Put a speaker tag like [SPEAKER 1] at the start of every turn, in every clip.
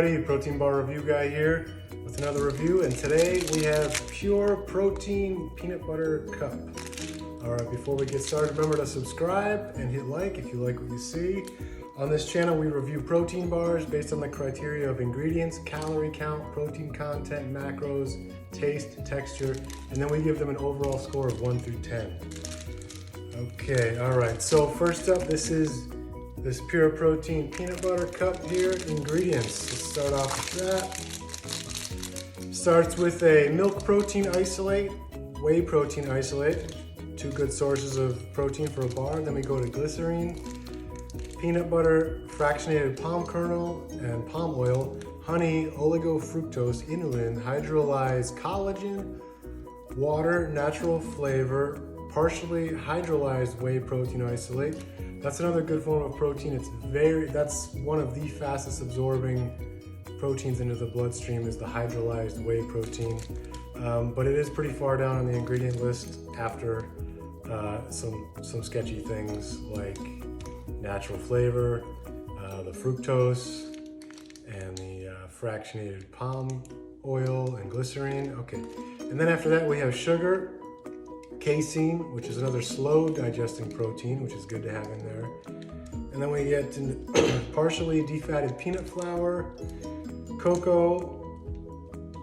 [SPEAKER 1] everybody, Protein Bar Review Guy here with another review, and today we have Pure Protein Peanut Butter Cup. Alright, before we get started, remember to subscribe and hit like if you like what you see. On this channel we review protein bars based on the criteria of ingredients, calorie count, protein content, macros, taste, texture, and then we give them an overall score of 1 through 10. Okay, alright, so first up, this is this Pure Protein Peanut Butter Cup here. Ingredients, let's start off with that. Starts with a milk protein isolate, whey protein isolate, two good sources of protein for a bar. Then we go to glycerine, peanut butter, fractionated palm kernel and palm oil, honey, oligofructose, inulin, hydrolyzed collagen, water, natural flavor, partially hydrolyzed whey protein isolate. That's another good form of protein. That's one of the fastest absorbing proteins into the bloodstream is the hydrolyzed whey protein. But it is pretty far down on the ingredient list after some sketchy things like natural flavor, the fructose, and the fractionated palm oil and glycerine. Okay, and then after that we have sugar, casein, which is another slow digesting protein, which is good to have in there. And then we get partially defatted peanut flour, cocoa,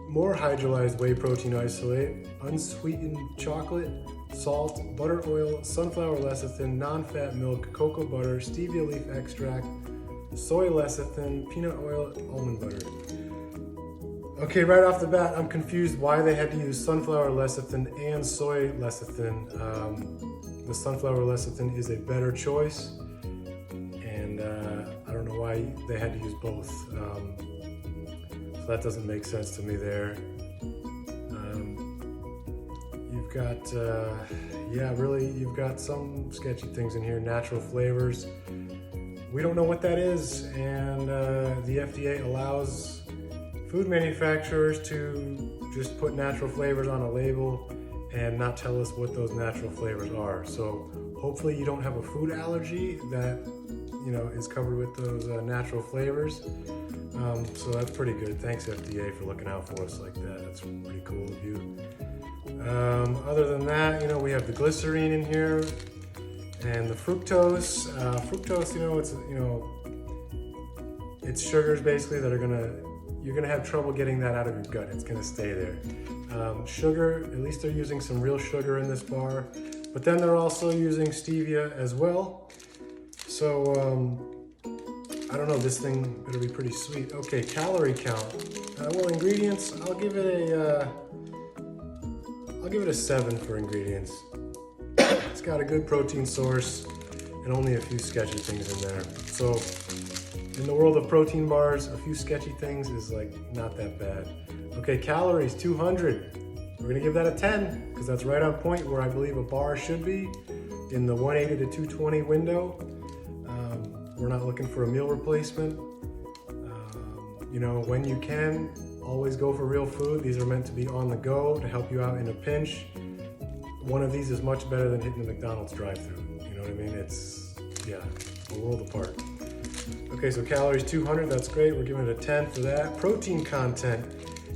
[SPEAKER 1] more hydrolyzed whey protein isolate, unsweetened chocolate, salt, butter oil, sunflower lecithin, non-fat milk, cocoa butter, stevia leaf extract, soy lecithin, peanut oil, almond butter. Okay, right off the bat, I'm confused why they had to use sunflower lecithin and soy lecithin. The sunflower lecithin is a better choice, and I don't know why they had to use both. So that doesn't make sense to me there. You've got, you've got some sketchy things in here, natural flavors. We don't know what that is, and the FDA allows food manufacturers to just put natural flavors on a label and not tell us what those natural flavors are. So hopefully you don't have a food allergy that is covered with those natural flavors. So that's pretty good. Thanks FDA for looking out for us like that. That's pretty cool of you. Other than that, we have the glycerine in here and the fructose. Fructose, it's sugars basically that you're gonna have trouble getting that out of your gut. It's gonna stay there. Sugar, at least they're using some real sugar in this bar, but then they're also using stevia as well. So I don't know, this thing better be pretty sweet. Okay, calorie count. Well, ingredients, I'll give it a 7 for ingredients. It's got a good protein source and only a few sketchy things in there. So in the world of protein bars, a few sketchy things is not that bad. Okay, calories, 200. We're gonna give that a 10 because that's right on point where I believe a bar should be, in the 180 to 220 window. We're not looking for a meal replacement. When you can, always go for real food. These are meant to be on the go to help you out in a pinch. One of these is much better than hitting the McDonald's drive-thru. You know what I mean? It's, a world apart. Okay, so calories 200, that's great. We're giving it a 10 for that. Protein content,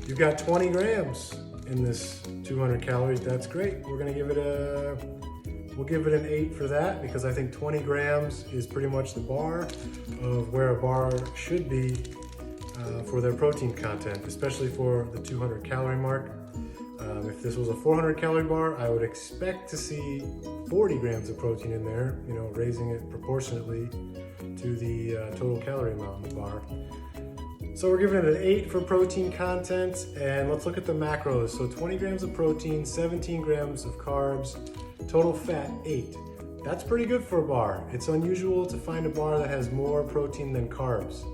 [SPEAKER 1] you've got 20 grams in this 200 calories. That's great. We'll give it an 8 for that because I think 20 grams is pretty much the bar of where a bar should be for their protein content, especially for the 200 calorie mark. If this was a 400 calorie bar, I would expect to see 40 grams of protein in there, raising it proportionately to the total calorie amount in the bar. So we're giving it an 8 for protein content, and let's look at the macros. So 20 grams of protein, 17 grams of carbs, total fat 8. That's pretty good for a bar. It's unusual to find a bar that has more protein than carbs,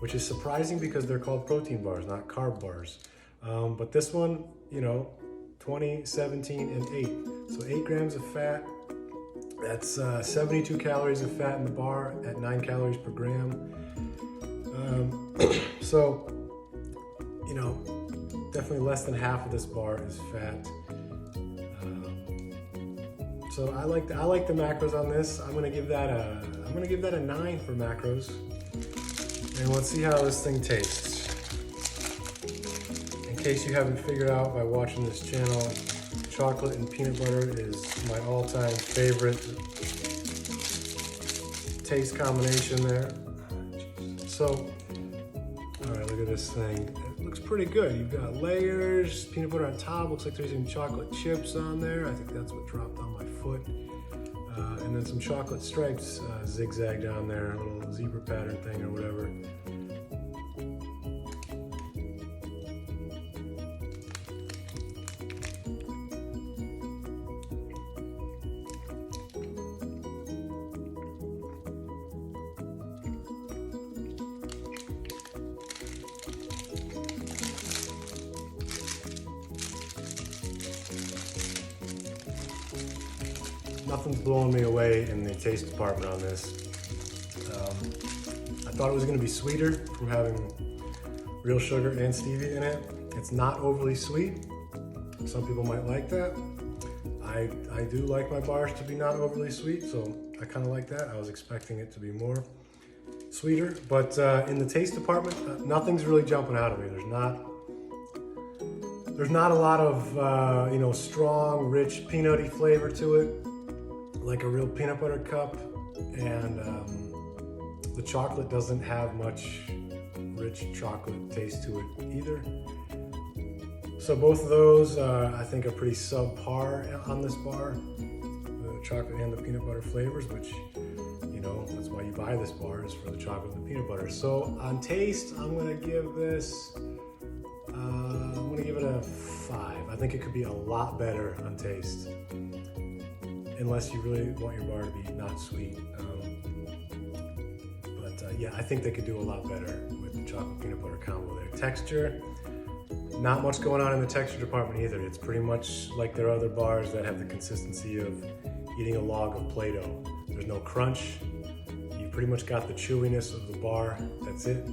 [SPEAKER 1] which is surprising because they're called protein bars, not carb bars. But this one, 20, 17, and 8. So 8 grams of fat. That's 72 calories of fat in the bar at 9 calories per gram. So, definitely less than half of this bar is fat. So I like the macros on this. I'm gonna give that a 9 for macros. And let's see how this thing tastes. case you haven't figured out by watching this channel, chocolate and peanut butter is my all-time favorite taste combination there. So, all right, look at this thing. It looks pretty good. You've got layers, peanut butter on top. Looks like there's even chocolate chips on there. I think that's what dropped on my foot. And then some chocolate stripes zigzagged down there, a little zebra pattern thing or whatever. Nothing's blowing me away in the taste department on this. I thought it was going to be sweeter from having real sugar and stevia in it. It's not overly sweet. Some people might like that. I do like my bars to be not overly sweet, so I kind of like that. I was expecting it to be more sweeter, but in the taste department, nothing's really jumping out of me. There's not a lot of strong, rich, peanutty flavor to it, like a real peanut butter cup, and the chocolate doesn't have much rich chocolate taste to it either. So both of those I think are pretty subpar on this bar, the chocolate and the peanut butter flavors, which, that's why you buy this bar, is for the chocolate and the peanut butter. So on taste, I'm gonna give this, it a 5. I think it could be a lot better on taste, unless you really want your bar to be not sweet. Yeah, I think they could do a lot better with the chocolate peanut butter combo there. Texture, not much going on in the texture department either. It's pretty much like their other bars that have the consistency of eating a log of Play-Doh. There's no crunch. You pretty much got the chewiness of the bar. That's it.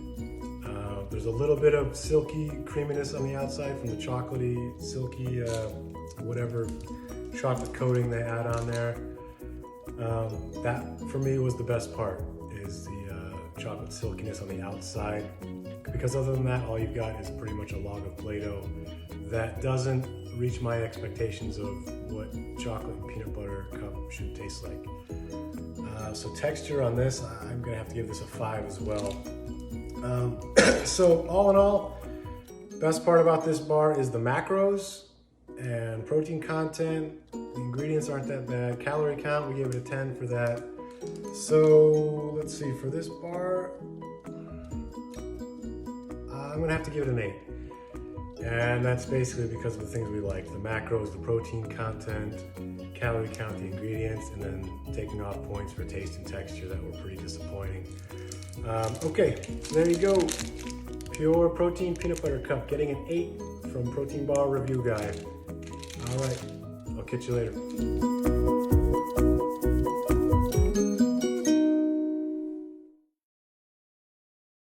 [SPEAKER 1] There's a little bit of silky creaminess on the outside from the chocolatey, silky, whatever chocolate coating they add on there. That for me was the best part, is the chocolate silkiness on the outside, because other than that, all you've got is pretty much a log of Play-Doh that doesn't reach my expectations of what chocolate and peanut butter cup should taste like. So texture on this, I'm gonna have to give this a 5 as well. So all in all, best part about this bar is the macros and protein content. The ingredients aren't that bad. Calorie count, we gave it a 10 for that. So let's see, for this bar, I'm gonna have to give it an 8. And that's basically because of the things we like: the macros, the protein content, calorie count, the ingredients, and then taking off points for taste and texture that were pretty disappointing. Okay, there you go. Pure protein peanut butter cup, getting an 8 from Protein Bar Review Guy. All right, I'll catch you later.